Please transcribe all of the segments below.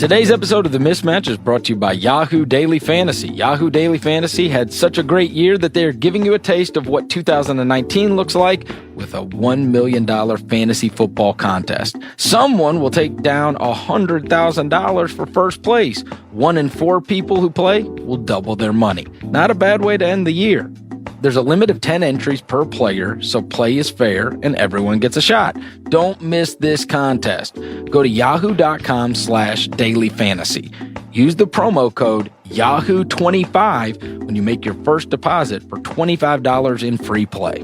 Today's episode of The Mismatch is brought to you by Yahoo Daily Fantasy. Yahoo Daily Fantasy had such a great year that they're giving you a taste of what 2019 looks like with a $1 million fantasy football contest. Someone will take down $100,000 for first place. 1 in 4 people who play will double their money. Not a bad way to end the year. There's a limit of 10 entries per player, so play is fair and everyone gets a shot. Don't miss this contest. Go to yahoo.com/dailyfantasy. Use the promo code Yahoo25 when you make your first deposit for $25 in free play.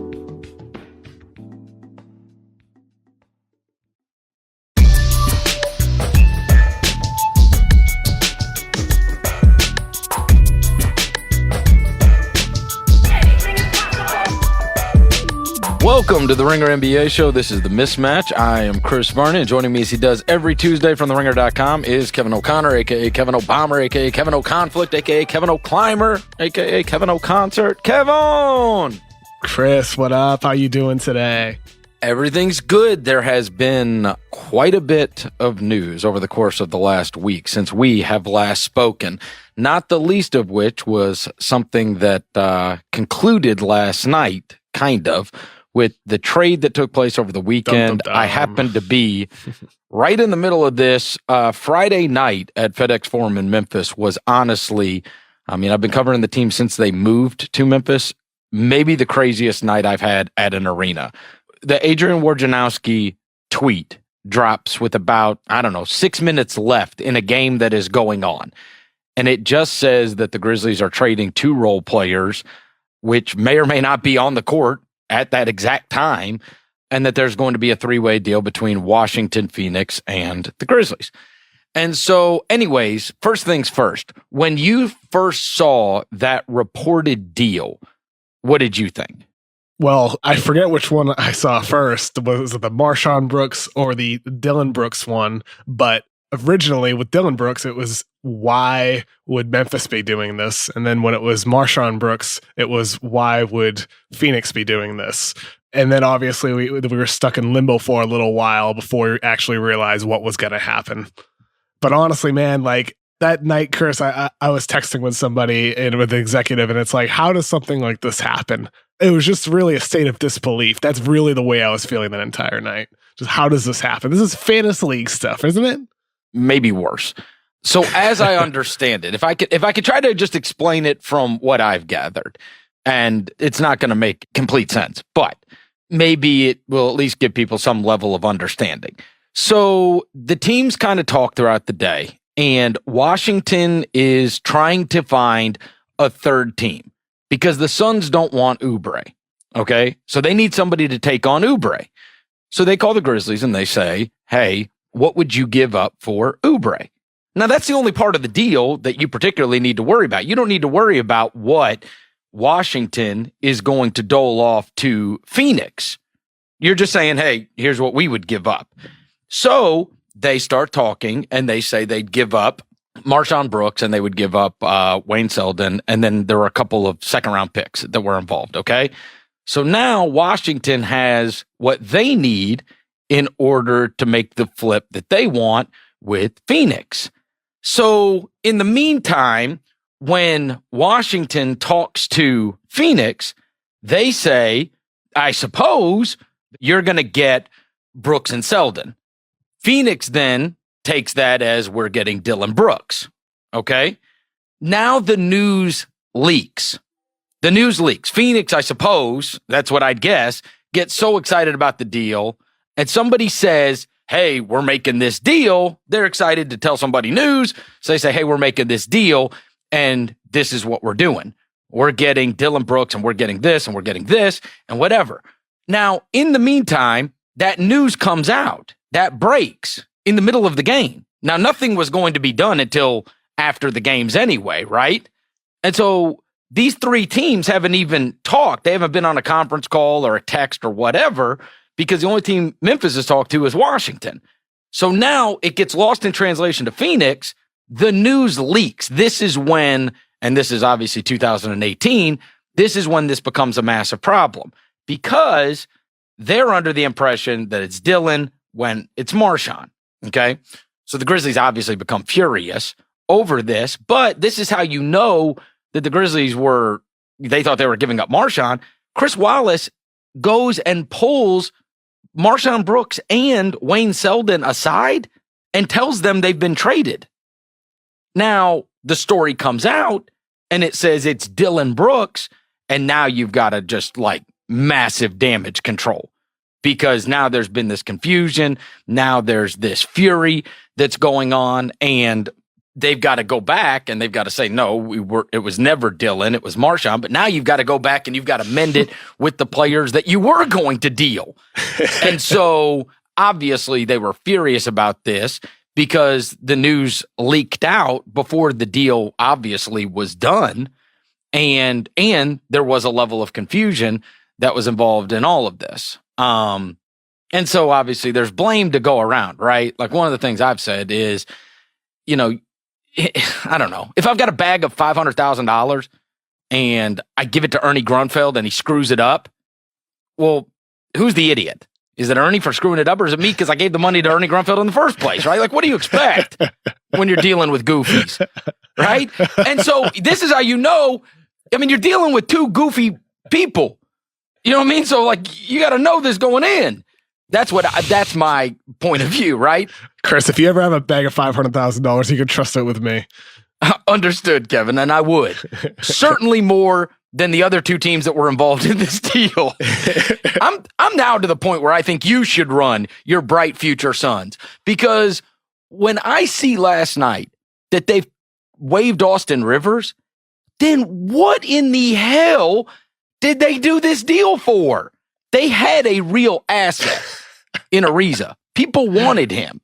Welcome to the Ringer NBA show. This is The Mismatch. I am Chris Vernon. Joining me as he does every Tuesday from TheRinger.com is Kevin O'Connor, a.k.a. Kevin O'Bomber, a.k.a. Kevin O'Conflict, a.k.a. Kevin O'Climber, a.k.a. Kevin O'Concert. Kevin! Chris, what up? How you doing today? Everything's good. There has been quite a bit of news over the course of the last week since we have last spoken, not the least of which was something that concluded last night, kind of, with the trade that took place over the weekend. I happened to be right in the middle of this. Friday night at FedEx Forum in Memphis was honestly, I've been covering the team since they moved to Memphis, maybe the craziest night I've had at an arena. The Adrian Wojnarowski tweet drops with about, 6 minutes left in a game that is going on. And it just says that the Grizzlies are trading 2 role players, which may or may not be on the court at that exact time, and that there's going to be a 3-way deal between Washington, Phoenix, and the Grizzlies. And so, anyways, first things first, when you first saw that reported deal, what did you think? Well, I forget which one I saw first. Was it the MarShon Brooks or the Dillon Brooks one? But originally with Dillon Brooks, it was, why would Memphis be doing this? And then when it was MarShon Brooks, it was, why would Phoenix be doing this? And then obviously we were stuck in limbo for a little while before we actually realized what was going to happen. But honestly, man, like that night, Chris, I was texting with somebody and with the executive, and it's like, how does something like this happen? It was just really a state of disbelief. That's really the way I was feeling that entire night. Just, how does this happen? This is fantasy league stuff, isn't it? Maybe worse. So as I understand it, if I could try to just explain it from what I've gathered, and it's not going to make complete sense, but maybe it will at least give people some level of understanding. So the teams kind of talk throughout the day, and Washington is trying to find a third team because the Suns don't want Oubre. Okay. So they need somebody to take on Oubre. So they call the Grizzlies and they say, hey, what would you give up for Oubre? Now, that's the only part of the deal that you particularly need to worry about. You don't need to worry about what Washington is going to dole off to Phoenix. You're just saying, hey, here's what we would give up. So they start talking and they say they'd give up MarShon Brooks and they would give up Wayne Selden. And then there were a couple of second-round picks that were involved, okay? So now Washington has what they need in order to make the flip that they want with Phoenix. So in the meantime, when Washington talks to Phoenix, they say, I suppose you're going to get Brooks and Selden. Phoenix then takes that as, we're getting Dillon Brooks. Okay. Now the news leaks. Phoenix, I suppose, that's what I'd guess, gets so excited about the deal, and somebody says, hey, we're making this deal. They're excited to tell somebody news. So they say, hey, we're making this deal, and this is what we're doing. We're getting Dillon Brooks, and we're getting this, and we're getting this, and whatever. Now, in the meantime, that news comes out. That breaks in the middle of the game. Now, nothing was going to be done until after the games anyway, right? And so these 3 teams haven't even talked. They haven't been on a conference call or a text or whatever, because the only team Memphis has talked to is Washington. So now it gets lost in translation to Phoenix. The news leaks. This is when, and this is obviously 2018, this is when this becomes a massive problem, because they're under the impression that it's Dillon when it's MarShon. Okay. So the Grizzlies obviously become furious over this, but this is how you know that the Grizzlies they thought they were giving up MarShon. Chris Wallace goes and pulls MarShon Brooks and Wayne Selden aside and tells them they've been traded. Now, the story comes out and it says it's Dillon Brooks, and now you've got to just like massive damage control because now there's been this confusion. Now there's this fury that's going on, and they've got to go back and they've got to say, no, it was never Dillon, it was MarShon. But now you've got to go back and you've got to mend it with the players that you were going to deal. And so obviously they were furious about this because the news leaked out before the deal obviously was done. And there was a level of confusion that was involved in all of this. And so obviously there's blame to go around, right? Like one of the things I've said is, I don't know. If I've got a bag of $500,000 and I give it to Ernie Grunfeld and he screws it up, well, who's the idiot? Is it Ernie for screwing it up, or is it me because I gave the money to Ernie Grunfeld in the first place, right? Like, what do you expect when you're dealing with goofies, right? And so this is how you know, you're dealing with two goofy people. You know what I mean? So, like, you got to know this going in. That's my point of view, right? Chris, if you ever have a bag of $500,000, you can trust it with me. Understood, Kevin, and I would. Certainly more than the other two teams that were involved in this deal. I'm now to the point where I think you should run your bright future Suns, because when I see last night that they've waived Austin Rivers, then what in the hell did they do this deal for? They had a real asset in Ariza. People wanted him.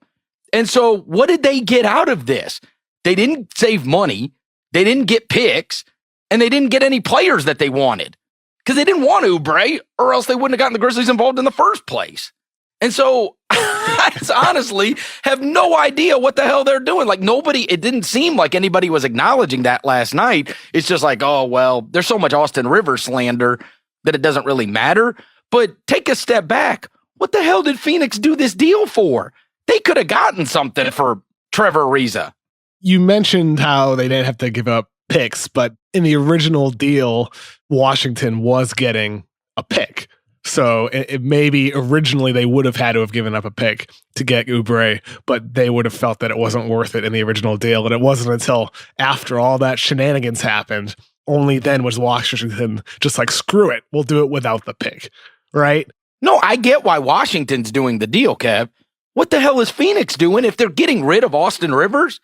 And so what did they get out of this? They didn't save money. They didn't get picks. And they didn't get any players that they wanted because they didn't want Oubre, or else they wouldn't have gotten the Grizzlies involved in the first place. And so I honestly have no idea what the hell they're doing. Like it didn't seem like anybody was acknowledging that last night. It's just like, oh, well, there's so much Austin Rivers slander that it doesn't really matter. But take a step back. What the hell did Phoenix do this deal for? They could have gotten something for Trevor Ariza. You mentioned how they didn't have to give up picks, but in the original deal, Washington was getting a pick. So it maybe originally they would have had to have given up a pick to get Oubre, but they would have felt that it wasn't worth it in the original deal. And it wasn't until after all that shenanigans happened, only then was Washington just like, screw it, we'll do it without the pick. Right? No, I get why Washington's doing the deal, Kev. What the hell is Phoenix doing? If they're getting rid of Austin Rivers,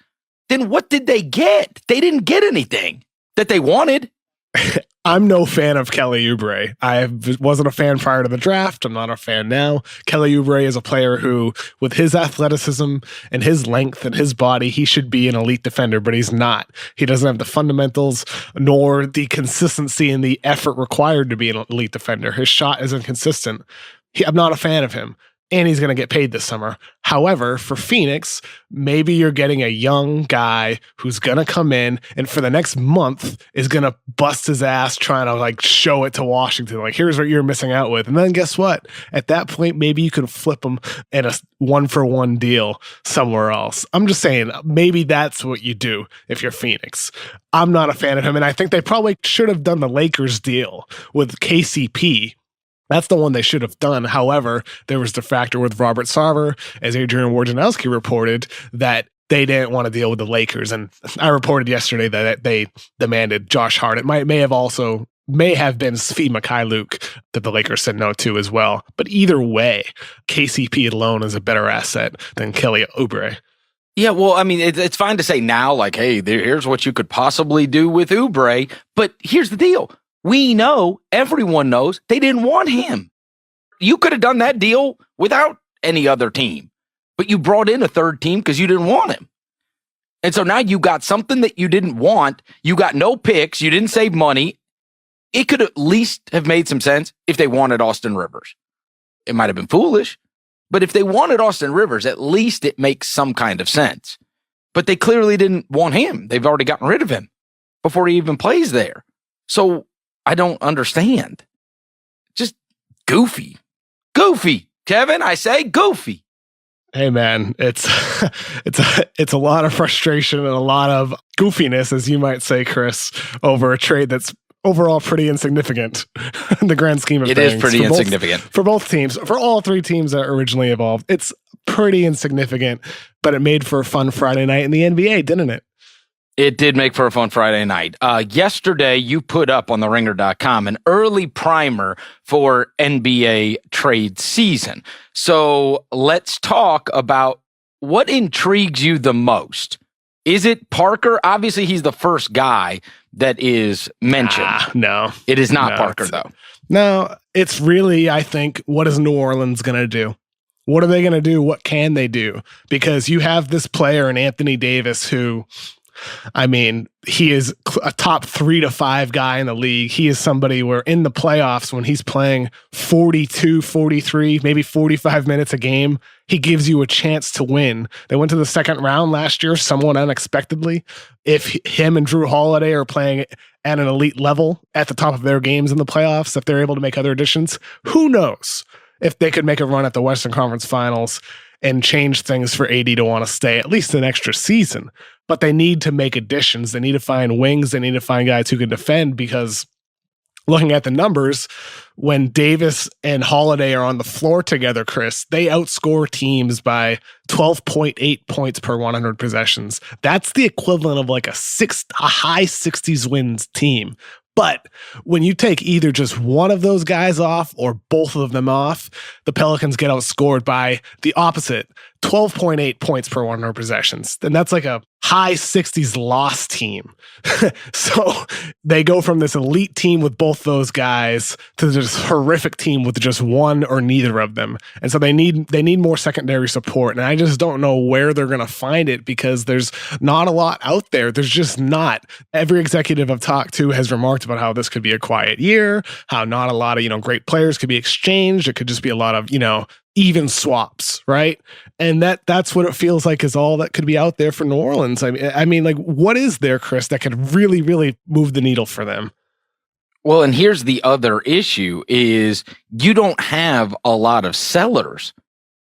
then what did they get? They didn't get anything that they wanted. I'm no fan of Kelly Oubre. I wasn't a fan prior to the draft. I'm not a fan now. Kelly Oubre is a player who, with his athleticism and his length and his body, he should be an elite defender, but he's not. He doesn't have the fundamentals nor the consistency and the effort required to be an elite defender. His shot is inconsistent. I'm not a fan of him. And he's going to get paid this summer. However, for Phoenix, maybe you're getting a young guy who's going to come in and for the next month is going to bust his ass trying to like show it to Washington. Like, here's what you're missing out with. And then guess what? At that point, maybe you can flip him in a 1-for-1 deal somewhere else. I'm just saying, maybe that's what you do if you're Phoenix. I'm not a fan of him. And I think they probably should have done the Lakers deal with KCP. That's the one they should have done. However, there was the factor with Robert Sarver, as Adrian Wojnarowski reported, that they didn't want to deal with the Lakers. And I reported yesterday that they demanded Josh Hart. It may have been Svi Mikhailuk that the Lakers said no to as well. But either way, KCP alone is a better asset than Kelly Oubre. Yeah, well, I mean, it's fine to say now, like, hey, here's what you could possibly do with Oubre. But here's the deal. We know, everyone knows, they didn't want him. You could have done that deal without any other team, but you brought in a third team because you didn't want him. And so now you got something that you didn't want. You got no picks. You didn't save money. It could at least have made some sense if they wanted Austin Rivers. It might have been foolish, but if they wanted Austin Rivers, at least it makes some kind of sense. But they clearly didn't want him. They've already gotten rid of him before he even plays there. So I don't understand. Just goofy. Goofy, Kevin, I say goofy. Hey man, it's a lot of frustration and a lot of goofiness, as you might say, Chris, over a trade that's overall pretty insignificant in the grand scheme of things. It is pretty insignificant for both teams, for all three teams that originally evolved. It's pretty insignificant, but it made for a fun Friday night in the NBA, didn't it? It did make for a fun Friday night. Yesterday, you put up on theringer.com an early primer for NBA trade season. So let's talk about what intrigues you the most. Is it Parker? Obviously, he's the first guy that is mentioned. No. It is not Parker, though. No, it's really, I think, what is New Orleans going to do? What are they going to do? What can they do? Because you have this player in Anthony Davis who... I mean, he is a top 3 to 5 guy in the league. He is somebody where in the playoffs, when he's playing 42, 43, maybe 45 minutes a game, he gives you a chance to win. They went to the second round last year, somewhat unexpectedly. If him and Drew Holiday are playing at an elite level at the top of their games in the playoffs, if they're able to make other additions, who knows if they could make a run at the Western Conference Finals and change things for AD to want to stay at least an extra season. But they need to make additions. They need to find wings. They need to find guys who can defend, because looking at the numbers, when Davis and Holiday are on the floor together, Chris, they outscore teams by 12.8 points per 100 possessions. That's the equivalent of like a high 60s wins team. But when you take either just one of those guys off or both of them off, the Pelicans get outscored by the opposite, 12.8 points per 100 possessions. And that's like a high 60s loss team. So they go from this elite team with both those guys to this horrific team with just one or neither of them. And so they need more secondary support. And I just don't know where they're going to find it, because there's not a lot out there. There's just not. Every executive I've talked to has remarked about how this could be a quiet year, how not a lot of, great players could be exchanged. It could just be a lot of, even swaps, right? And that's what it feels like is all that could be out there for New Orleans. I mean, like, what is there, Chris, that could really, really move the needle for them? Well, and here's the other issue is you don't have a lot of sellers.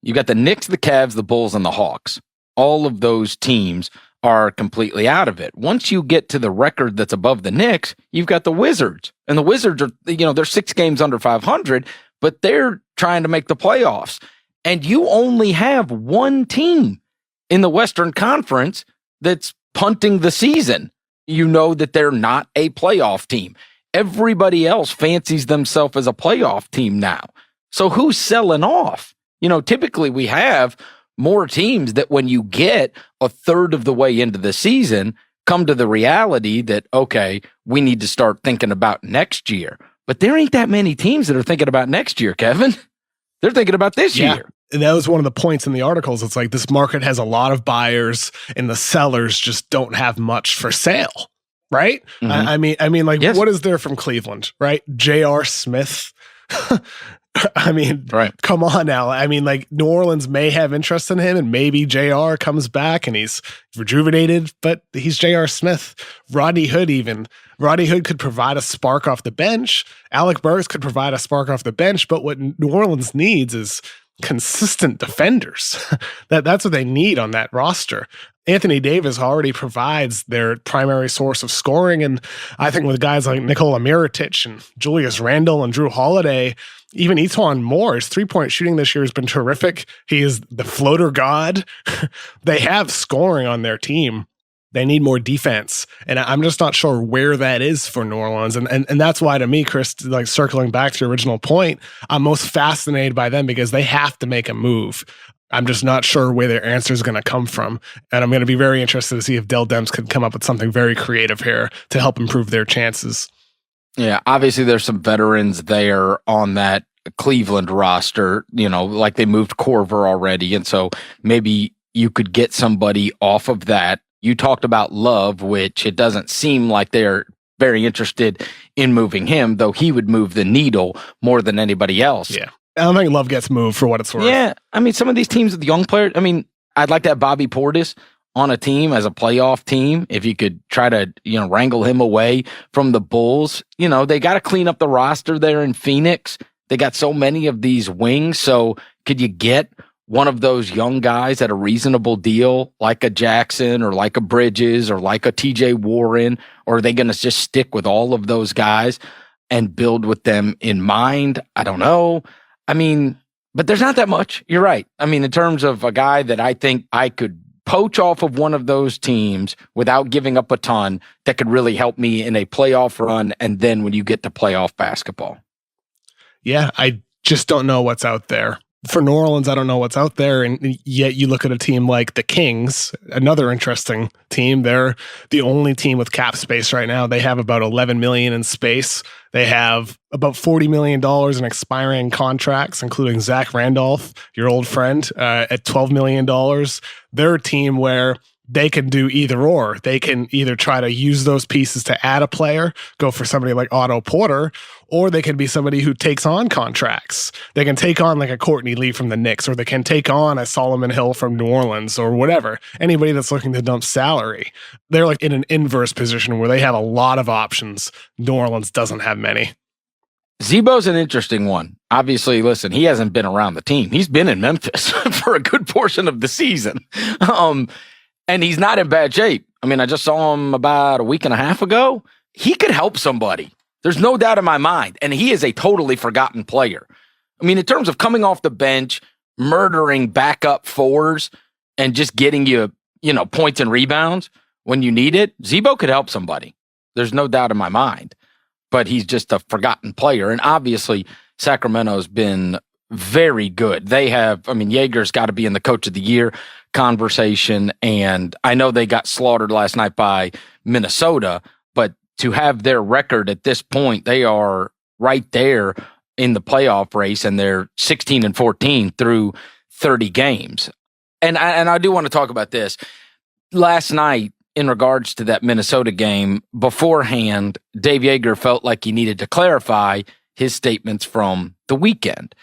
You got the Knicks, the Cavs, the Bulls, and the Hawks. All of those teams are completely out of it. Once you get to the record that's above the Knicks, you've got the Wizards. And the Wizards are, they're 6 games under 500, but they're trying to make the playoffs. And you only have one team in the Western Conference that's punting the season. You know that they're not a playoff team. Everybody else fancies themselves as a playoff team now. So who's selling off? Typically we have more teams that when you get a third of the way into the season, come to the reality that, okay, we need to start thinking about next year. But there ain't that many teams that are thinking about next year, Kevin. They're thinking about this year. And that was one of the points in the articles. It's like this market has a lot of buyers and the sellers just don't have much for sale, right? Mm-hmm. I mean, yes. What is there from Cleveland, right? J.R. Smith. Right. Come on now. New Orleans may have interest in him, and maybe JR comes back and he's rejuvenated, but he's J.R. Smith. Rodney Hood could provide a spark off the bench. Alec Burks could provide a spark off the bench, but what New Orleans needs is consistent defenders. That's what they need on that roster. Anthony Davis already provides their primary source of scoring, and I think with guys like Nikola Mirotic and Julius Randle and Drew Holiday, even Etuan Moore, his 3-point shooting this year has been terrific. He is the floater god. They have scoring on their team. They need more defense. And I'm just not sure where that is for New Orleans. And that's why, to me, Chris, like circling back to your original point, I'm most fascinated by them because they have to make a move. I'm just not sure where their answer is going to come from. And I'm going to be very interested to see if Dell Demps could come up with something very creative here to help improve their chances. Yeah, obviously there's some veterans there on that Cleveland roster, like they moved Korver already. And so maybe you could get somebody off of that. You talked about Love, which it doesn't seem like they're very interested in moving him, though he would move the needle more than anybody else. Yeah. I don't think Love gets moved for what it's worth. Yeah. Some of these teams with young players, I'd like to have Bobby Portis on a team as a playoff team. If you could try to, wrangle him away from the Bulls, they got to clean up the roster there in Phoenix. They got so many of these wings. So could you get one of those young guys at a reasonable deal, like a Jackson or like a Bridges or like a TJ Warren? Or are they going to just stick with all of those guys and build with them in mind? I don't know. I mean, but there's not that much. You're right. I mean, in terms of a guy that I think I could poach off of one of those teams without giving up a ton that could really help me in a playoff run. And then when you get to playoff basketball. Yeah, I just don't know what's out there. For New Orleans, I don't know what's out there. And yet you look at a team like the Kings, another interesting team. They're the only team with cap space right now. They have about $11 million in space. They have about $40 million in expiring contracts, including Zach Randolph, your old friend, at $12 million. They're a team where they can do either or. They can either try to use those pieces to add a player, go for somebody like Otto Porter, or they can be somebody who takes on contracts. They can take on like a Courtney Lee from the Knicks, or they can take on a Solomon Hill from New Orleans, or whatever. Anybody that's looking to dump salary. They're like in an inverse position where they have a lot of options. New Orleans doesn't have many. Zebo's an interesting one. Obviously, listen, he hasn't been around the team. He's been in Memphis for a good portion of the season. And he's not in bad shape. I mean, I just saw him about a week and a half ago. He could help somebody. There's no doubt in my mind. And he is a totally forgotten player. I mean, in terms of coming off the bench, murdering backup fours, and just getting you, points and rebounds when you need it, Zebo could help somebody. There's no doubt in my mind. But he's just a forgotten player. And obviously, Sacramento's been very good. Jaeger's got to be in the Coach of the Year conversation. And I know they got slaughtered last night by Minnesota, but to have their record at this point, they are right there in the playoff race, and they're 16-14 through 30 games. And I do want to talk about this. Last night, in regards to that Minnesota game, beforehand, Dave Joerger felt like he needed to clarify his statements from the weekend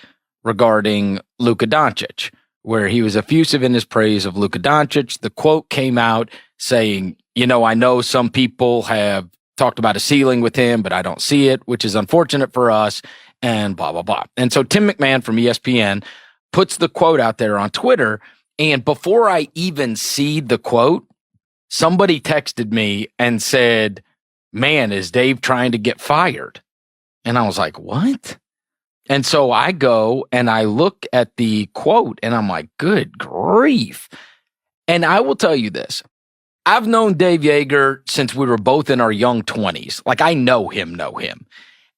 regarding Luka Doncic, where he was effusive in his praise of Luka Doncic. The quote came out saying, I know some people have talked about a ceiling with him, but I don't see it, which is unfortunate for us, and blah, blah, blah. And so Tim McMahon from ESPN puts the quote out there on Twitter, and before I even see the quote, somebody texted me and said, man, is Dave trying to get fired? And I was like, what? And so I go and I look at the quote and I'm like, good grief. And I will tell you this. I've known Dave Joerger since we were both in our young 20s. Like, I know him.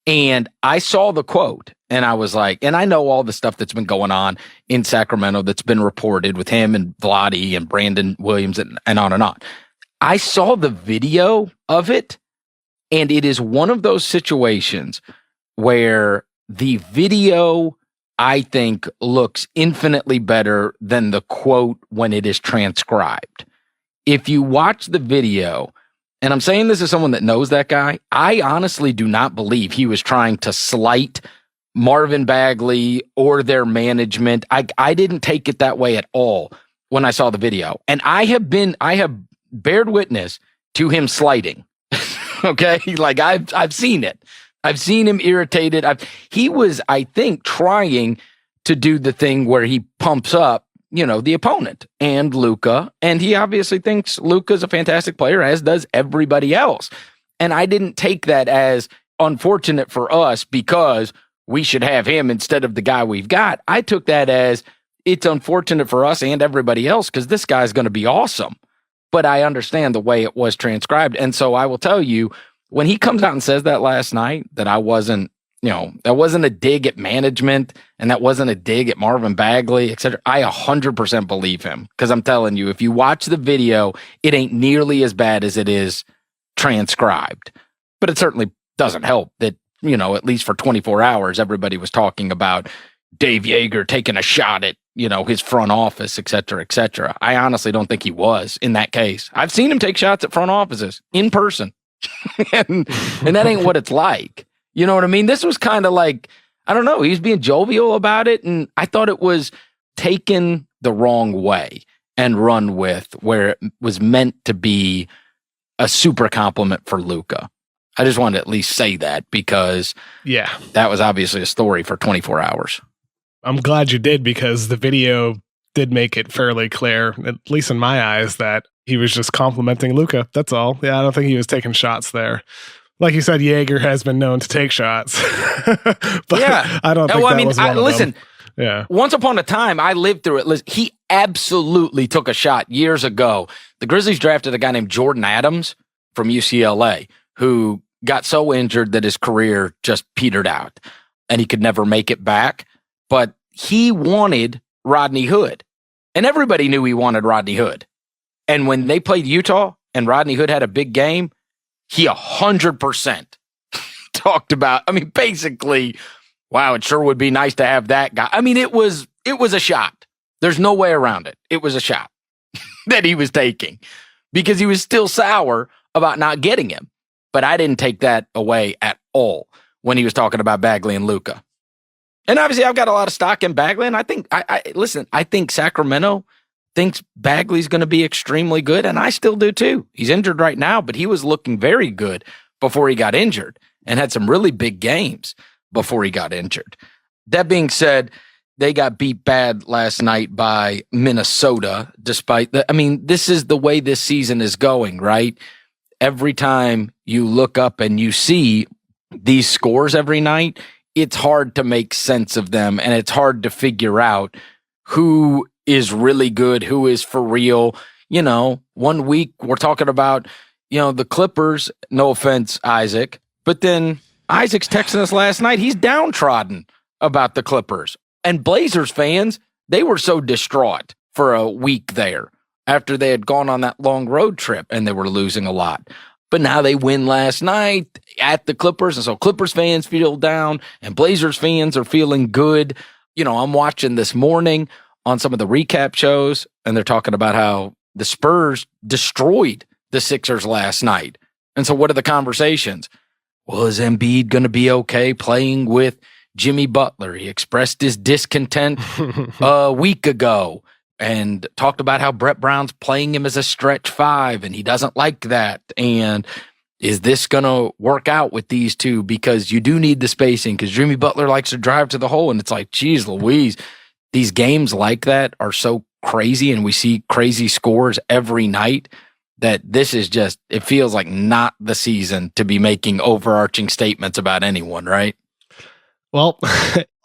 And I saw the quote and I was like, and I know all the stuff that's been going on in Sacramento that's been reported with him and Vlade and Brandon Williams and on and on. I saw the video of it, and it is one of those situations where the video, I think, looks infinitely better than the quote when it is transcribed. If you watch the video, and I'm saying this as someone that knows that guy, I honestly do not believe he was trying to slight Marvin Bagley or their management. I didn't take it that way at all when I saw the video. And I have bared witness to him slighting. Okay? Like, I've seen it. I've seen him irritated. He was, I think, trying to do the thing where he pumps up, the opponent and Luka. And he obviously thinks Luka's a fantastic player, as does everybody else. And I didn't take that as unfortunate for us because we should have him instead of the guy we've got. I took that as it's unfortunate for us and everybody else because this guy's going to be awesome. But I understand the way it was transcribed. And so I will tell you, when he comes out and says that last night, that that wasn't a dig at management and that wasn't a dig at Marvin Bagley, etc. I 100% believe him because I'm telling you, if you watch the video, it ain't nearly as bad as it is transcribed. But it certainly doesn't help that, at least for 24 hours, everybody was talking about Dave Joerger taking a shot at, his front office, et cetera, et cetera. I honestly don't think he was in that case. I've seen him take shots at front offices in person. and that ain't what it's like. You know what I mean? This was kind of like, I don't know, he was being jovial about it. And I thought it was taken the wrong way and run with where it was meant to be a super compliment for Luka. I just wanted to at least say that because that was obviously a story for 24 hours. I'm glad you did because the video did make it fairly clear, at least in my eyes, that he was just complimenting Luka. That's all. Yeah, I don't think he was taking shots there. Like you said, Jaeger has been known to take shots. But yeah. I don't think that was one of listen, them. Yeah. Once upon a time, I lived through it. Listen, he absolutely took a shot years ago. The Grizzlies drafted a guy named Jordan Adams from UCLA who got so injured that his career just petered out and he could never make it back. But he wanted Rodney Hood, and everybody knew he wanted Rodney Hood. And when they played Utah and Rodney Hood had a big game, he 100% talked about, basically, wow, it sure would be nice to have that guy. It was a shot. There's no way around it. It was a shot that he was taking because he was still sour about not getting him. But I didn't take that away at all when he was talking about Bagley and Luka. And obviously, I've got a lot of stock in Bagley, and I think, I think Sacramento thinks Bagley's going to be extremely good, and I still do too. He's injured right now, but he was looking very good before he got injured and had some really big games before he got injured. That being said, they got beat bad last night by Minnesota, despite this is the way this season is going, right? Every time you look up and you see these scores every night, it's hard to make sense of them, and it's hard to figure out who is really good, who is for real. 1 week we're talking about, the Clippers, no offense, Isaac, but then Isaac's texting us last night. He's downtrodden about the Clippers. And Blazers fans, they were so distraught for a week there after they had gone on that long road trip and they were losing a lot. But now they win last night at the Clippers. And so Clippers fans feel down and Blazers fans are feeling good. I'm watching this morning on some of the recap shows, and they're talking about how the Spurs destroyed the Sixers last night. And so what are the conversations? Well, is Embiid going to be okay playing with Jimmy Butler? He expressed his discontent a week ago and talked about how Brett Brown's playing him as a stretch five, and he doesn't like that. And is this going to work out with these two? Because you do need the spacing, because Jimmy Butler likes to drive to the hole, and it's like, geez Louise, these games like that are so crazy, and we see crazy scores every night, that this is just, it feels like not the season to be making overarching statements about anyone, right? Well,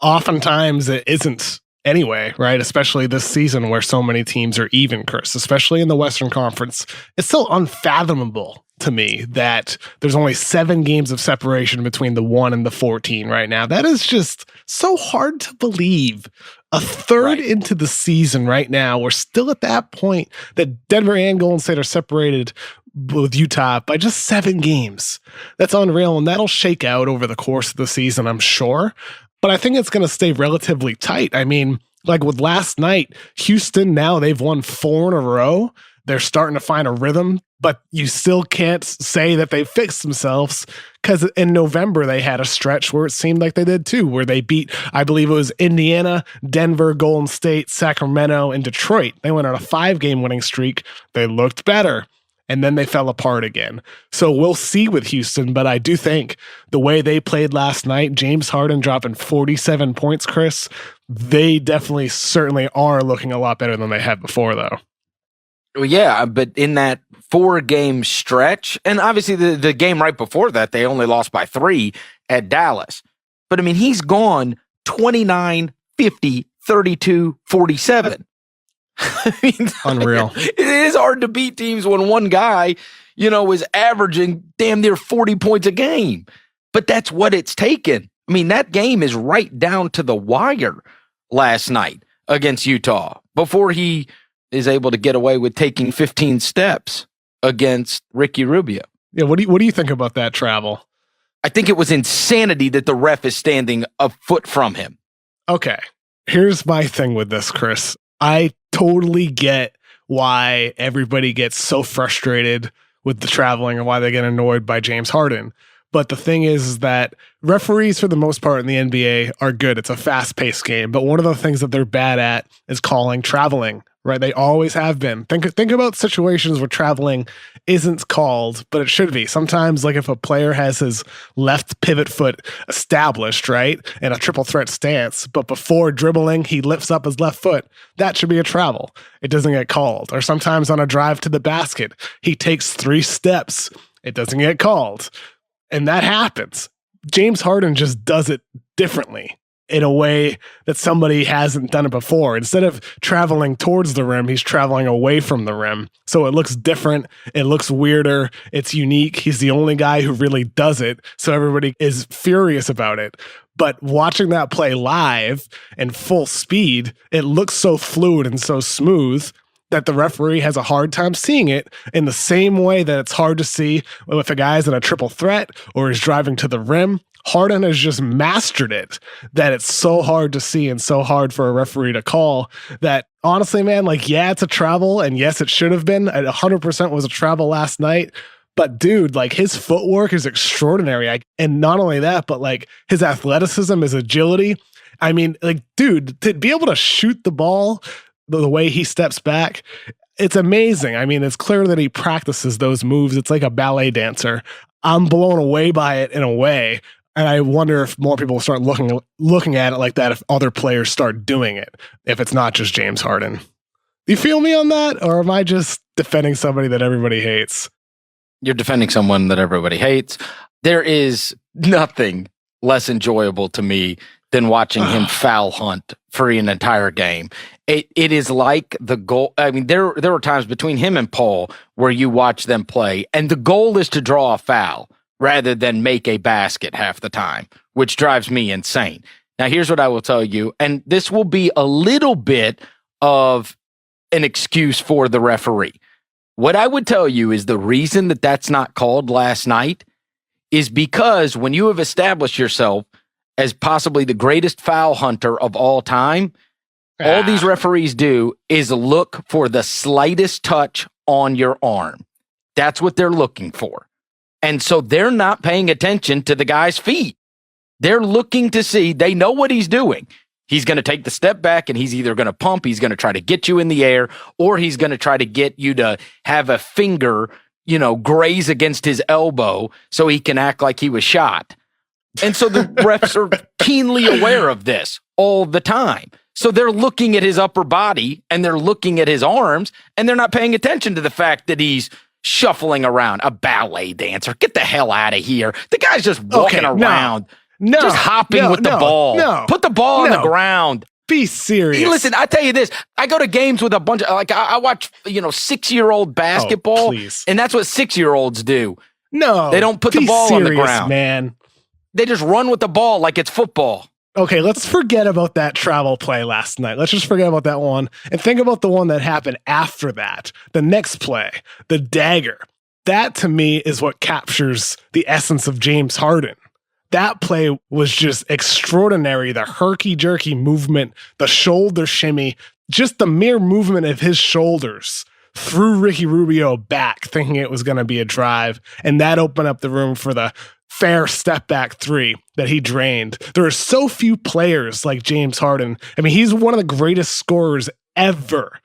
oftentimes it isn't anyway, right? Especially this season where so many teams are even, Chris, especially in the Western Conference. It's still unfathomable to me that there's only 7 games of separation between the 1 and the 14 right now. That is just so hard to believe. A third into the season right now, we're still at that point that Denver and Golden State are separated with Utah by just 7 games. That's unreal, and that'll shake out over the course of the season, I'm sure. But I think it's going to stay relatively tight. Like with last night, Houston, now they've won 4 in a row. They're starting to find a rhythm, but you still can't say that they fixed themselves, because in November they had a stretch where it seemed like they did too, where they beat, I believe it was Indiana, Denver, Golden State, Sacramento, and Detroit. They went on a 5-game winning streak. They looked better, and then they fell apart again. So we'll see with Houston, but I do think the way they played last night, James Harden dropping 47 points, Chris, they definitely certainly are looking a lot better than they had before, though. Well, yeah, but in that 4-game stretch, and obviously the game right before that, they only lost by 3 at Dallas. But he's gone 29, 50, 32, 47. Unreal. It is hard to beat teams when one guy, is averaging damn near 40 points a game. But that's what it's taken. That game is right down to the wire last night against Utah before he is able to get away with taking 15 steps against Ricky Rubio. Yeah, what do you think about that travel? I think it was insanity that the ref is standing a foot from him. Okay, here's my thing with this, Chris. I totally get why everybody gets so frustrated with the traveling and why they get annoyed by James Harden. But the thing is that referees, for the most part in the NBA, are good. It's a fast-paced game. But one of the things that they're bad at is calling traveling right? They always have been. Think about situations where traveling isn't called, but it should be. Sometimes, like if a player has his left pivot foot established, right, in a triple threat stance, but before dribbling, he lifts up his left foot, that should be a travel. It doesn't get called. Or sometimes on a drive to the basket, he takes 3 steps. It doesn't get called. And that happens. James Harden just does it differently in a way that somebody hasn't done it before. Instead of traveling towards the rim, he's traveling away from the rim. So it looks different. It looks weirder. It's unique. He's the only guy who really does it. So everybody is furious about it. But watching that play live and full speed, it looks so fluid and so smooth that the referee has a hard time seeing it in the same way that it's hard to see if a guy's in a triple threat or is driving to the rim. Harden has just mastered it, that it's so hard to see and so hard for a referee to call that, honestly, man, like, yeah, it's a travel, and yes, it should have been. 100% was a travel last night. But dude, like, his footwork is extraordinary. And not only that, but like his athleticism, his agility. I mean, like, dude, to be able to shoot the ball the way he steps back, it's amazing. I mean, it's clear that he practices those moves. It's like a ballet dancer. I'm blown away by it in a way. And I wonder if more people start looking at it like that, if other players start doing it, if it's not just James Harden. Do you feel me on that? Or am I just defending somebody that everybody hates? You're defending someone that everybody hates. There is nothing less enjoyable to me than watching him foul hunt for an entire game. It is like the goal. I mean, there were times between him and Paul where you watch them play, and the goal is to draw a foul rather than make a basket half the time, which drives me insane. Now, here's what I will tell you, and this will be a little bit of an excuse for the referee. What I would tell you is the reason that that's not called last night is because when you have established yourself as possibly the greatest foul hunter of all time, all these referees do is look for the slightest touch on your arm. That's what they're looking for. And so they're not paying attention to the guy's feet. They're looking to see, they know what he's doing. He's going to take the step back and he's either going to pump, he's going to try to get you in the air, or he's going to try to get you to have a finger, graze against his elbow so he can act like he was shot. And so the refs are keenly aware of this all the time. So they're looking at his upper body and they're looking at his arms and they're not paying attention to the fact that he's shuffling around, a ballet dancer. Get the hell out of here. The guy's just walking around. No, just hopping with the ball. No, put the ball on the ground. Be serious. Hey, listen, I tell you this. I go to games with a bunch of, I watch, 6-year-old basketball, and that's what 6-year-olds do. No, they don't put the ball on the ground, man. They just run with the ball like it's football. Okay, let's forget about that travel play last night. Let's just forget about that one and think about the one that happened after that. The next play, the dagger. That to me is what captures the essence of James Harden. That play was just extraordinary. The herky-jerky movement, the shoulder shimmy, just the mere movement of his shoulders threw Ricky Rubio back, thinking it was going to be a drive. And that opened up the room for the fair step back 3 that he drained. There are so few players like James Harden. I mean, he's one of the greatest scorers ever,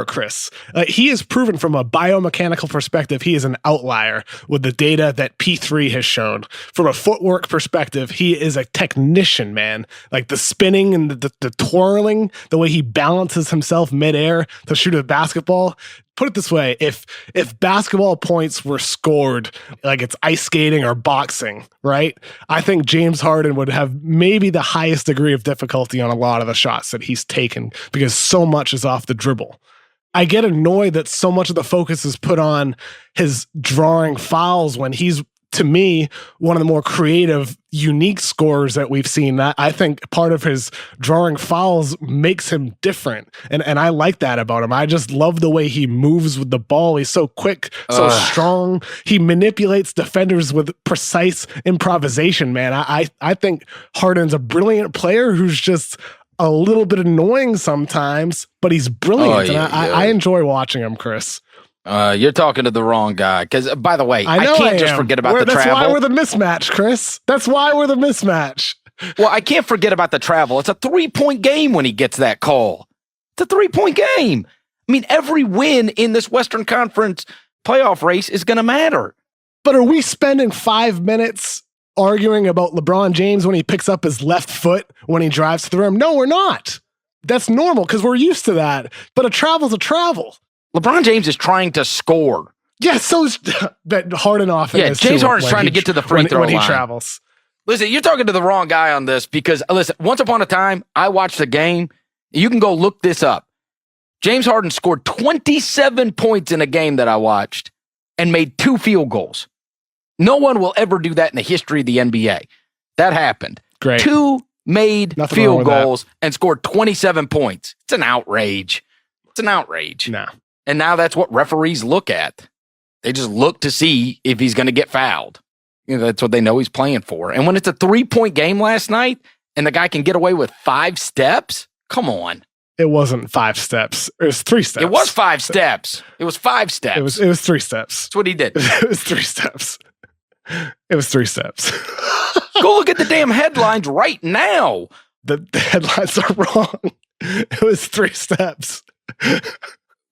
Chris. He has proven from a biomechanical perspective, he is an outlier with the data that P3 has shown. From a footwork perspective, he is a technician, man. Like the spinning and the twirling, the way he balances himself midair to shoot a basketball. Put it this way, if basketball points were scored like it's ice skating or boxing, right? I think James Harden would have maybe the highest degree of difficulty on a lot of the shots that he's taken because so much is off the dribble. I get annoyed that so much of the focus is put on his drawing fouls when he's, to me, one of the more creative, unique scorers that we've seen. I think part of his drawing fouls makes him different. And I like that about him. I just love the way he moves with the ball. He's so quick, so strong. He manipulates defenders with precise improvisation, man. I think Harden's a brilliant player who's just a little bit annoying sometimes, but he's brilliant. I enjoy watching him, Chris. You're talking to the wrong guy. Because, by the way, I can't just forget about the travel. That's why we're the mismatch, Chris. That's why we're the mismatch. Well, I can't forget about the travel. It's a 3-point game when he gets that call. It's a 3-point game. I mean, every win in this Western Conference playoff race is going to matter. But are we spending 5 minutes arguing about LeBron James when he picks up his left foot when he drives to the rim? No, we're not. That's normal because we're used to that. But a travel's a travel. LeBron James is trying to score. Yeah, so is that Harden offense. Yeah, James Harden's trying to get to the free throw line. When he travels. Listen, you're talking to the wrong guy on this because, listen, once upon a time, I watched the game. You can go look this up. James Harden scored 27 points in a game that I watched and made 2 field goals. No one will ever do that in the history of the NBA. That happened. Great. 2 made Nothing field goals and scored 27 points. It's an outrage. It's an outrage. No. And now that's what referees look at. They just look to see if he's going to get fouled. You know, that's what they know he's playing for. And when it's a 3-point game last night and the guy can get away with 5 steps, come on. It wasn't 5 steps. It was 3 steps. It was 5 steps. It was 5 steps. It was 3 steps. That's what he did. It was 3 steps. It was 3 steps. Go look at the damn headlines right now. The headlines are wrong. It was 3 steps.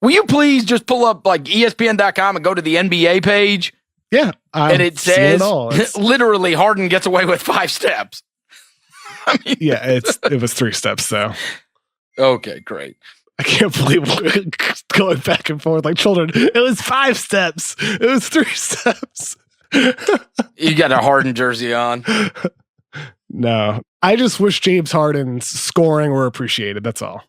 Will you please just pull up like ESPN.com and go to the NBA page? Yeah. And it says literally Harden gets away with 5 steps. I mean, yeah, it was 3 steps though. Okay, great. I can't believe we're going back and forth like children. It was 5 steps. It was 3 steps. You got a Harden jersey on. No. I just wish James Harden's scoring were appreciated. That's all.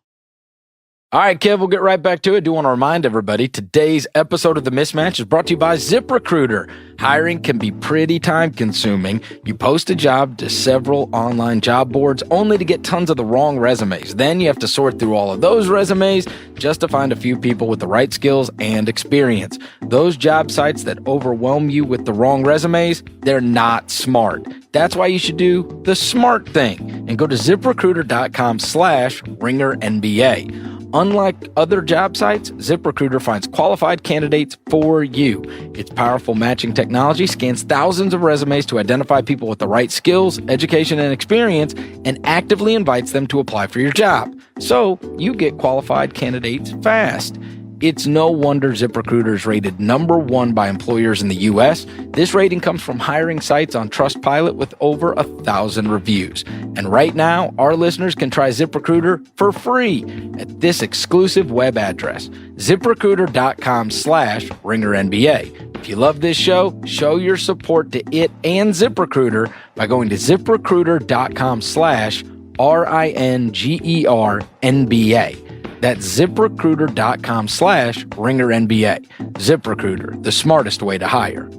All right, Kev, we'll get right back to it. I do want to remind everybody, today's episode of The Mismatch is brought to you by ZipRecruiter. Hiring can be pretty time-consuming. You post a job to several online job boards only to get tons of the wrong resumes. Then you have to sort through all of those resumes just to find a few people with the right skills and experience. Those job sites that overwhelm you with the wrong resumes, they're not smart. That's why you should do the smart thing and go to ZipRecruiter.com/RingerNBA. Unlike other job sites, ZipRecruiter finds qualified candidates for you. Its powerful matching technology scans thousands of resumes to identify people with the right skills, education, and experience, and actively invites them to apply for your job. So you get qualified candidates fast. It's no wonder ZipRecruiter is rated #1 by employers in the U.S. This rating comes from hiring sites on Trustpilot with over 1,000 reviews. And right now, our listeners can try ZipRecruiter for free at this exclusive web address, ZipRecruiter.com/RingerNBA. If you love this show, show your support to it and ZipRecruiter by going to ZipRecruiter.com/RingerNBA. That's ZipRecruiter.com/RingerNBA. ZipRecruiter, the smartest way to hire.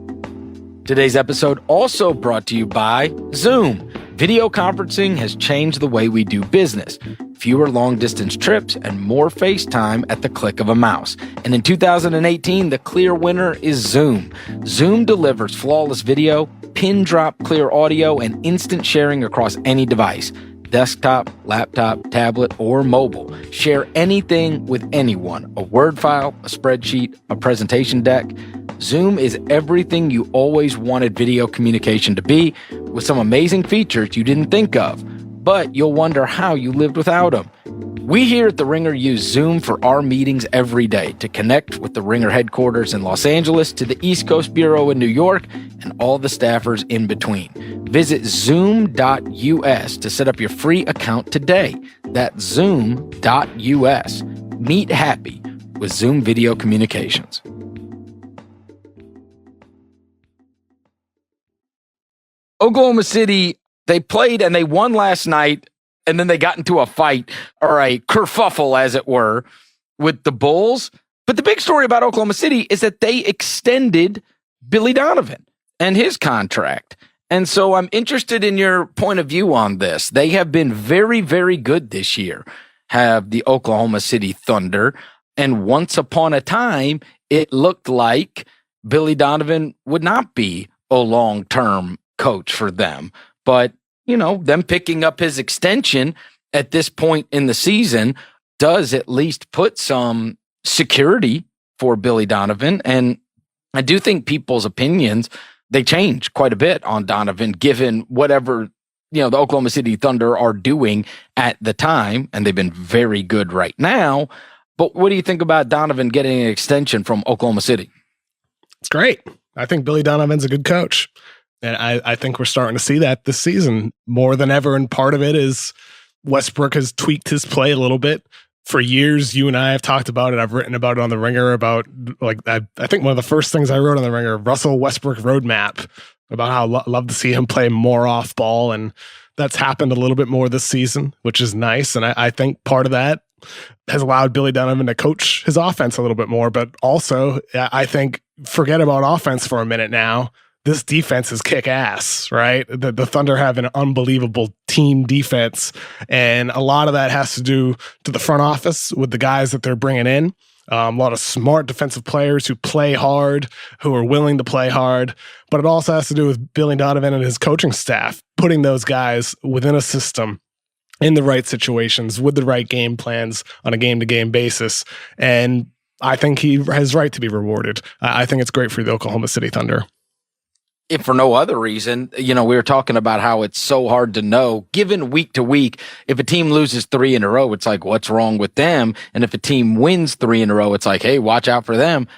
Today's episode also brought to you by Zoom. Video conferencing has changed the way we do business. Fewer long-distance trips and more FaceTime at the click of a mouse. And in 2018, the clear winner is Zoom. Zoom delivers flawless video, pin-drop clear audio, and instant sharing across any device. Desktop, laptop, tablet, or mobile. Share anything with anyone. A Word file, a spreadsheet, a presentation deck. Zoom is everything you always wanted video communication to be, with some amazing features you didn't think of, but you'll wonder how you lived without them. We here at The Ringer use Zoom for our meetings every day to connect with the Ringer headquarters in Los Angeles to the East Coast Bureau in New York and all the staffers in between. Visit zoom.us to set up your free account today. That's zoom.us. Meet happy with Zoom Video Communications. Oklahoma City, they played and they won last night, and then they got into a fight, or a kerfuffle, as it were, with the Bulls. But the big story about Oklahoma City is that they extended Billy Donovan and his contract. And so I'm interested in your point of view on this. They have been very, very good this year, have the Oklahoma City Thunder. And once upon a time, it looked like Billy Donovan would not be a long-term coach for them. But, you know, them picking up his extension at this point in the season does at least put some security for Billy Donovan. And I do think people's opinions, they change quite a bit on Donovan, given whatever the Oklahoma City Thunder are doing at the time, and they've been very good right now. But what do you think about Donovan getting an extension from Oklahoma City? It's great. I think Billy Donovan's a good coach. And I think we're starting to see that this season more than ever. And part of it is Westbrook has tweaked his play a little bit. For years, you and I have talked about it. I've written about it on The Ringer about, I think one of the first things I wrote on The Ringer, Russell Westbrook roadmap, about how I love to see him play more off ball. And that's happened a little bit more this season, which is nice. And I think part of that has allowed Billy Donovan to coach his offense a little bit more. But also, I think, forget about offense for a minute now. This defense is kick ass, right? The Thunder have an unbelievable team defense. And a lot of that has to do to the front office with the guys that they're bringing in. A lot of smart defensive players who play hard, who are willing to play hard. But it also has to do with Billy Donovan and his coaching staff, putting those guys within a system in the right situations with the right game plans on a game-to-game basis. And I think he has right to be rewarded. I think it's great for the Oklahoma City Thunder. If for no other reason, we were talking about how it's so hard to know, given week to week, if a team loses 3 in a row, it's like, what's wrong with them? And if a team wins 3 in a row, it's like, hey, watch out for them.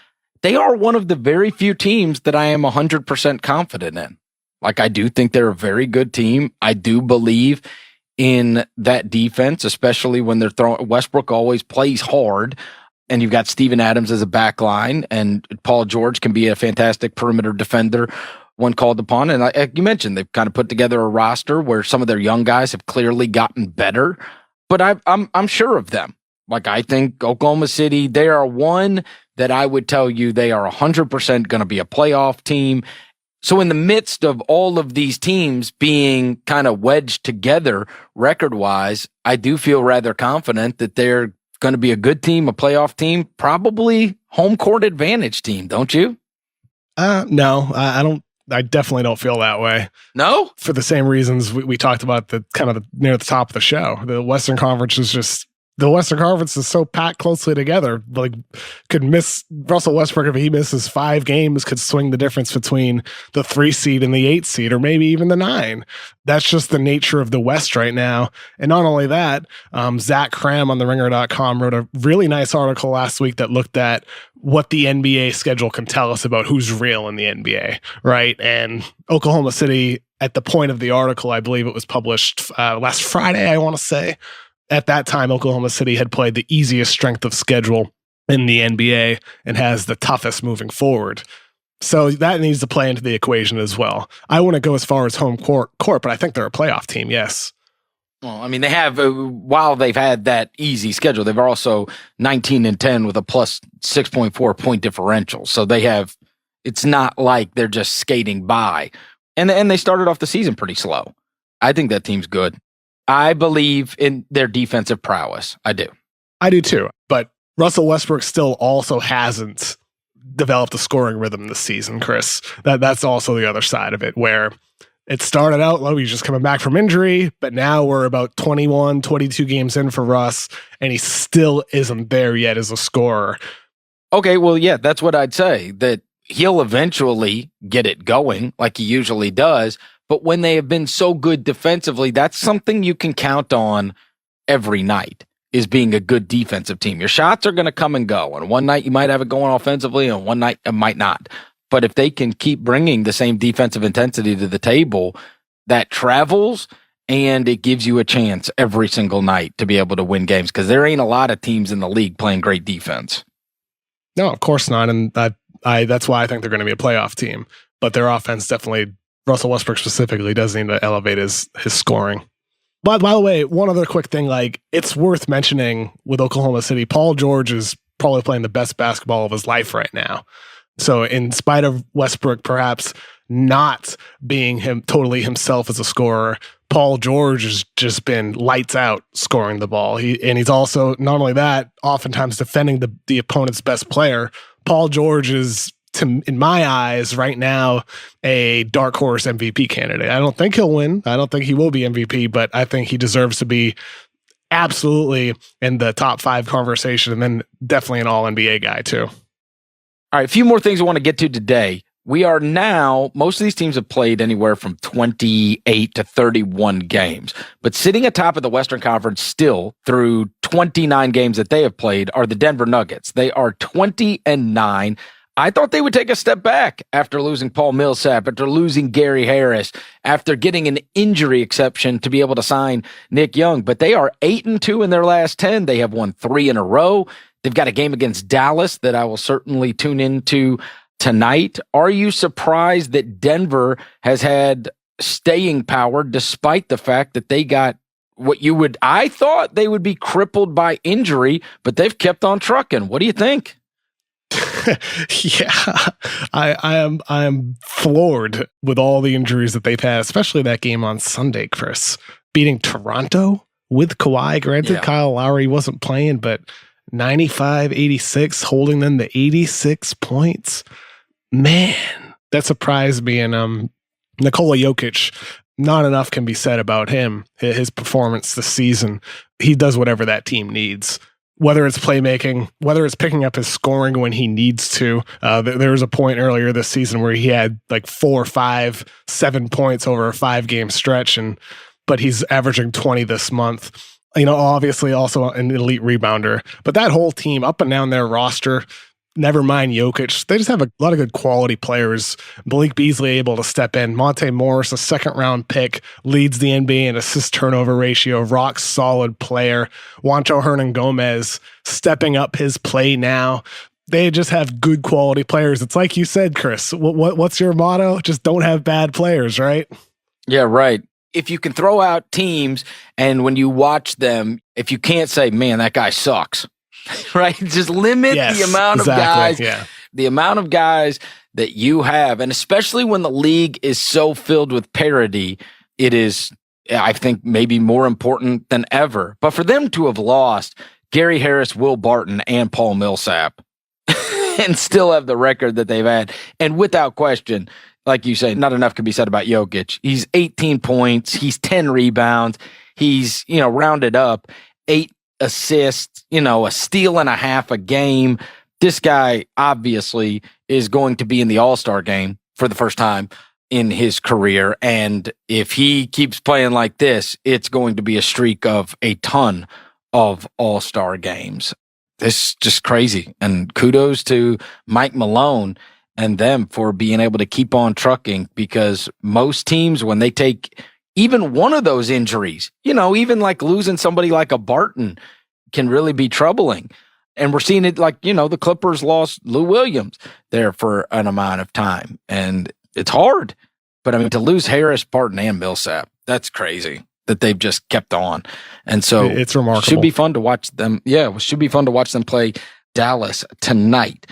They are one of the very few teams that I am 100% confident in. Like, I do think they're a very good team. I do believe in that defense, especially when they're throwing. Westbrook always plays hard. And you've got Steven Adams as a back line, and Paul George can be a fantastic perimeter defender when called upon. And like you mentioned, they've kind of put together a roster where some of their young guys have clearly gotten better. But I'm sure of them. Like, I think Oklahoma City, they are one that I would tell you they are 100% going to be a playoff team. So in the midst of all of these teams being kind of wedged together record-wise, I do feel rather confident that they're going to be a good team, a playoff team, probably home court advantage team, don't you? No, I don't. I definitely don't feel that way. No? For the same reasons we talked about near the top of the show. The Western Conference is so packed closely together. Like, could miss Russell Westbrook if he misses 5 games, could swing the difference between the 3 seed and the 8 seed, or maybe even the 9. That's just the nature of the West right now. And not only that, Zach Cram on TheRinger.com wrote a really nice article last week that looked at what the NBA schedule can tell us about who's real in the NBA, right? And Oklahoma City, at the point of the article, I believe it was published last Friday, I want to say. At that time, Oklahoma City had played the easiest strength of schedule in the NBA and has the toughest moving forward. So that needs to play into the equation as well. I wouldn't go as far as home court, but I think they're a playoff team, yes. Well, I mean, they have, while they've had that easy schedule, they've also 19-10 with a plus 6.4 point differential. So they have, it's not like they're just skating by. And they started off the season pretty slow. I think that team's good. I believe in their defensive prowess. I do. I do too. But Russell Westbrook still also hasn't developed a scoring rhythm this season, Chris. That's also the other side of it, where it started out low. He's just coming back from injury, but now we're about 21, 22 games in for Russ, and he still isn't there yet as a scorer. Okay, well, yeah, that's what I'd say, that he'll eventually get it going like he usually does. But when they have been so good defensively, that's something you can count on every night, is being a good defensive team. Your shots are going to come and go. And one night you might have it going offensively, and one night it might not. But if they can keep bringing the same defensive intensity to the table, that travels, and it gives you a chance every single night to be able to win games, because there ain't a lot of teams in the league playing great defense. No, of course not. And that's why I think they're going to be a playoff team. But their offense definitely, Russell Westbrook specifically, does need to elevate his scoring. But by the way, one other quick thing, like, it's worth mentioning with Oklahoma City, Paul George is probably playing the best basketball of his life right now. So in spite of Westbrook perhaps not being totally himself as a scorer, Paul George has just been lights out scoring the ball. He's also, not only that, oftentimes defending the opponent's best player. Paul George is, in my eyes, right now, a dark horse MVP candidate. I don't think he'll win. I don't think he will be MVP, but I think he deserves to be absolutely in the top 5 conversation, and then definitely an all-NBA guy too. All right, a few more things I want to get to today. we are now, most of these teams have played anywhere from 28 to 31 games. But sitting atop of the Western Conference still through 29 games that they have played are the Denver Nuggets. They are 20-9. I thought they would take a step back after losing Paul Millsap, after losing Gary Harris, after getting an injury exception to be able to sign Nick Young. But they are 8-2 in their last 10. They have won 3 in a row. They've got a game against Dallas that I will certainly tune into tonight. Are you surprised that Denver has had staying power despite the fact that they got I thought they would be crippled by injury, but they've kept on trucking. What do you think? Yeah, I am floored with all the injuries that they've had, especially that game on Sunday, Chris. Beating Toronto with Kawhi. Granted, Kyle Lowry wasn't playing, but 95-86, holding them to 86 points. Man, that surprised me. And Nikola Jokic, not enough can be said about him, his performance this season. He does whatever that team needs. Whether it's playmaking, whether it's picking up his scoring when he needs to. There was a point earlier this season where he had like 4, 5, 7 points over a 5-game stretch, but he's averaging 20 this month. Obviously also an elite rebounder. But that whole team, up and down their roster, never mind Jokic, they just have a lot of good quality players. Malik Beasley able to step in. Monte Morris, a second-round pick, leads the NBA in assist-turnover ratio. Rock solid player. Juancho Hernan-Gomez stepping up his play now. They just have good quality players. It's like you said, Chris. What's your motto? Just don't have bad players, right? Yeah, right. If you can throw out teams and when you watch them, if you can't say, man, that guy sucks, right? Just limit the amount of guys, the amount of guys that you have. And especially when the league is so filled with parity, it is, I think, maybe more important than ever. But for them to have lost Gary Harris, Will Barton, and Paul Millsap and still have the record that they've had, and without question, like you say, not enough can be said about Jokic. He's 18 points. He's 10 rebounds. He's, rounded up 8 assists, a steal and a half a game. This guy obviously is going to be in the All-Star game for the first time in his career. And if he keeps playing like this, it's going to be a streak of a ton of All-Star games. This is just crazy. And kudos to Mike Malone and them for being able to keep on trucking, because most teams, when they take even one of those injuries, even like losing somebody like a Barton can really be troubling. And we're seeing it like, the Clippers lost Lou Williams there for an amount of time. And it's hard. But to lose Harris, Barton, and Millsap, that's crazy that they've just kept on. And so it's remarkable. It should be fun to watch them. Yeah, it should be fun to watch them play Dallas tonight.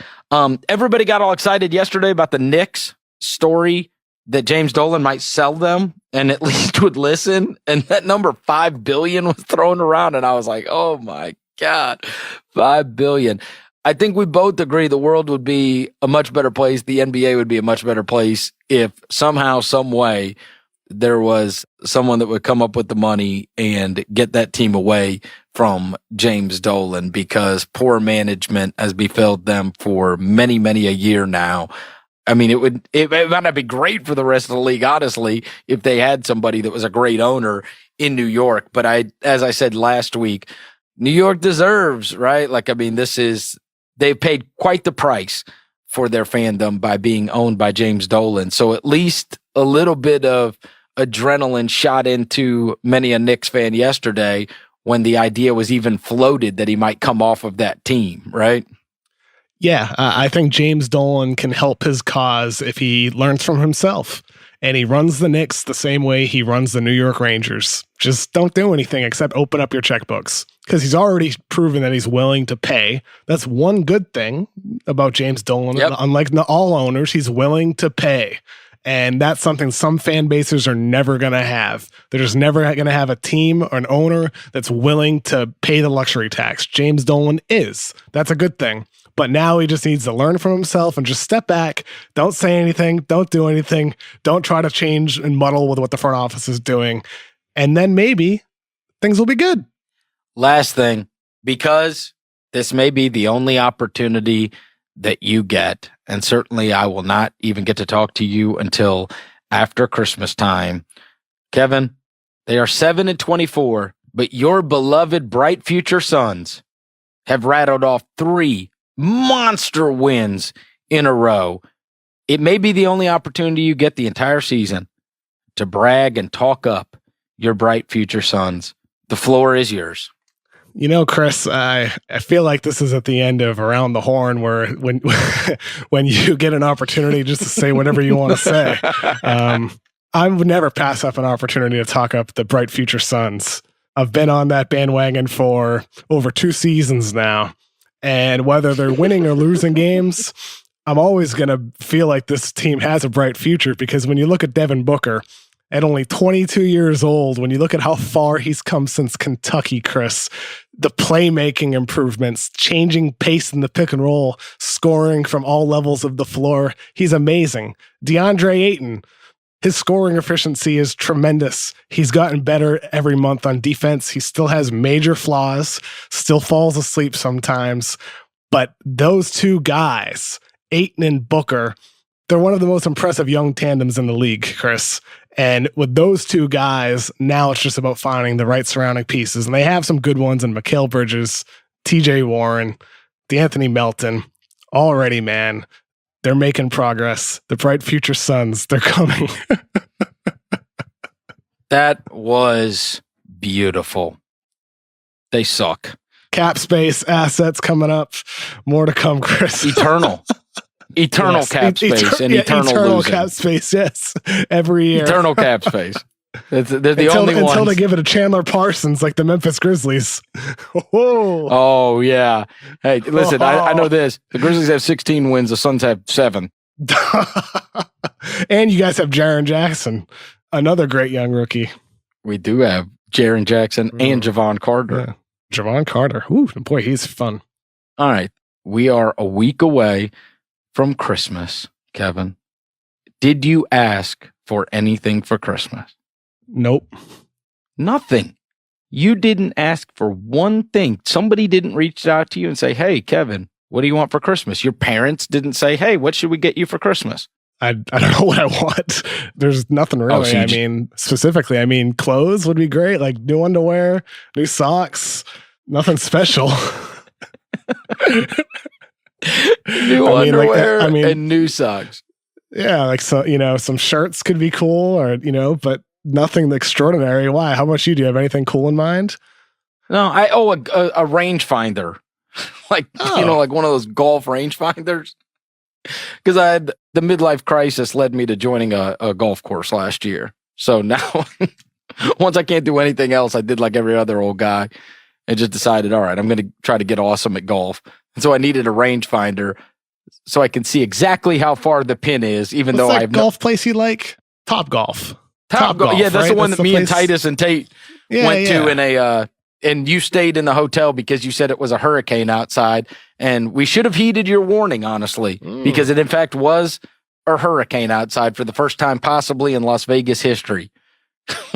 Everybody got all excited yesterday about the Knicks story that James Dolan might sell them and at least would listen. And that number $5 billion was thrown around. And I was like, oh my God, $5 billion. I think we both agree the world would be a much better place. The NBA would be a much better place if somehow, some way, there was someone that would come up with the money and get that team away from James Dolan, because poor management has befelled them for many, many a year now. It might not be great for the rest of the league, honestly, if they had somebody that was a great owner in New York. But as I said last week, New York deserves, right? They've paid quite the price for their fandom by being owned by James Dolan. So at least a little bit of adrenaline shot into many a Knicks fan yesterday when the idea was even floated that he might come off of that team, right? Yeah, I think James Dolan can help his cause if he learns from himself. And he runs the Knicks the same way he runs the New York Rangers. Just don't do anything except open up your checkbooks, because he's already proven that he's willing to pay. That's one good thing about James Dolan. Yep. Unlike all owners, he's willing to pay. And that's something some fan bases are never going to have. They're just never going to have a team or an owner that's willing to pay the luxury tax. James Dolan is. That's a good thing. But now he just needs to learn from himself and just step back. Don't say anything. Don't do anything. Don't try to change and muddle with what the front office is doing. And then maybe things will be good. Last thing, because this may be the only opportunity that you get, and certainly I will not even get to talk to you until after Christmas time. Kevin, they are 7-24, but your beloved bright future Suns have rattled off 3 monster wins in a row. It may be the only opportunity you get the entire season to brag and talk up your bright future Suns. The floor is yours. You know, Chris, I feel like this is at the end of Around the Horn, where when when you get an opportunity just to say whatever you want to say. I would never pass up an opportunity to talk up the bright future Suns. I've been on that bandwagon for over 2 seasons now, and whether they're winning or losing games, I'm always going to feel like this team has a bright future, because when you look at Devin Booker, at only 22 years old, when you look at how far he's come since Kentucky, Chris, the playmaking improvements, changing pace in the pick and roll, scoring from all levels of the floor, he's amazing. DeAndre Ayton, his scoring efficiency is tremendous. He's gotten better every month on defense. He still has major flaws, still falls asleep sometimes. But those 2 guys, Ayton and Booker, they're one of the most impressive young tandems in the league, Chris. And with those 2 guys, now it's just about finding the right surrounding pieces. And they have some good ones in Mikal Bridges, TJ Warren, DeAnthony Melton. Already, man, they're making progress. The bright future Suns, they're coming. That was beautiful. They suck. Cap space, assets coming up. More to come, Chris. Eternal yes. Cap space and eternal losing. Cap space, yes. Every year. Eternal cap space. They're the only ones. Until they give it to Chandler Parsons like the Memphis Grizzlies. Oh, yeah. Hey, listen, I know this. The Grizzlies have 16 wins. The Suns have 7. And you guys have Jaren Jackson, another great young rookie. We do have Jaren Jackson and Javon Carter. Yeah. Javon Carter. Ooh, boy, he's fun. All right. We are a week away from Christmas, Kevin. Did you ask for anything for Christmas? Nope. Nothing. You didn't ask for one thing. Somebody didn't reach out to you and say, hey, Kevin, what do you want for Christmas? Your parents didn't say, hey, what should we get you for Christmas? I don't know what I want. There's nothing really. I mean, specifically, clothes would be great. Like new underwear, new socks, nothing special. New underwear and new socks. Yeah, like some shirts could be cool, or but nothing extraordinary. Why? How about you? Do you have anything cool in mind? No, I owe a rangefinder, like like one of those golf rangefinders. Because I had the midlife crisis led me to joining a golf course last year. So now, once I can't do anything else, I did like every other old guy and just decided, all right, I'm going to try to get awesome at golf. And so I needed a rangefinder so I can see exactly how far the pin is, even though I have golf place you like? Top Golf. Top Golf. Yeah, that's right? The one that me and Titus and Tate went to in and you stayed in the hotel because you said it was a hurricane outside, and we should have heeded your warning, honestly, because it in fact was a hurricane outside for the first time possibly in Las Vegas history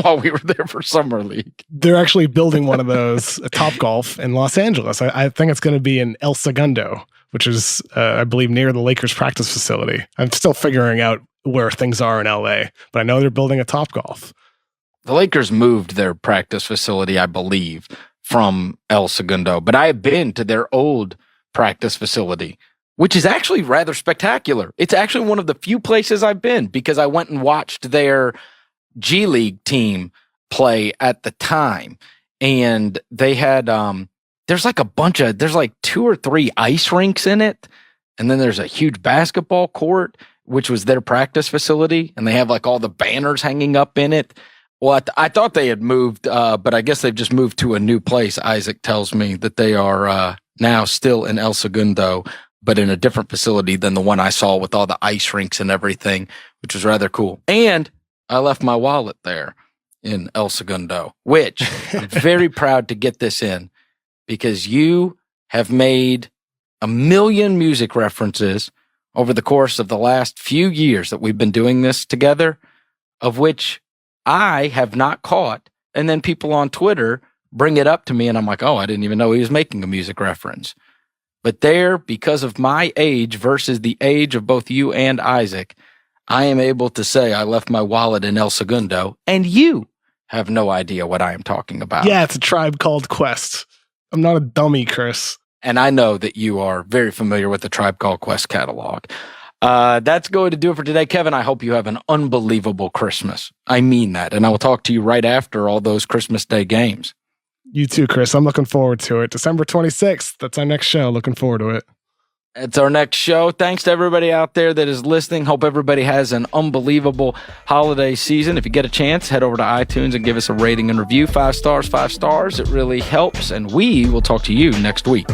while we were there for Summer League. They're actually building one of those Top Golf in Los Angeles. I think it's going to be in El Segundo, which is, I believe, near the Lakers practice facility. I'm still figuring out where things are in LA, but I know they're building a Top Golf. The Lakers moved their practice facility, I believe, from El Segundo, but I have been to their old practice facility, which is actually rather spectacular. It's actually one of the few places I've been because I went and watched their G League team play at the time. And they had, there's like 2 or 3 ice rinks in it. And then there's a huge basketball court, which was their practice facility. And they have like all the banners hanging up in it. Well, I thought they had moved, but I guess they've just moved to a new place. Isaac tells me that they are now still in El Segundo, but in a different facility than the one I saw with all the ice rinks and everything, which was rather cool. And I left my wallet there in El Segundo, which I'm very proud to get this in because you have made a million music references over the course of the last few years that we've been doing this together, of which I have not caught. And then people on Twitter bring it up to me and I'm like, oh, I didn't even know he was making a music reference. But there, because of my age versus the age of both you and Isaac, I am able to say I left my wallet in El Segundo, and you have no idea what I am talking about. Yeah, it's a Tribe Called Quest. I'm not a dummy, Chris. And I know that you are very familiar with the Tribe Called Quest catalog. That's going to do it for today. Kevin, I hope you have an unbelievable Christmas. I mean that. And I will talk to you right after all those Christmas Day games. You too, Chris. I'm looking forward to it. December 26th. That's our next show. Looking forward to it. It's our next show. Thanks to everybody out there that is listening. Hope everybody has an unbelievable holiday season. If you get a chance, head over to iTunes and give us a rating and review. 5 stars, 5 stars. It really helps. And we will talk to you next week.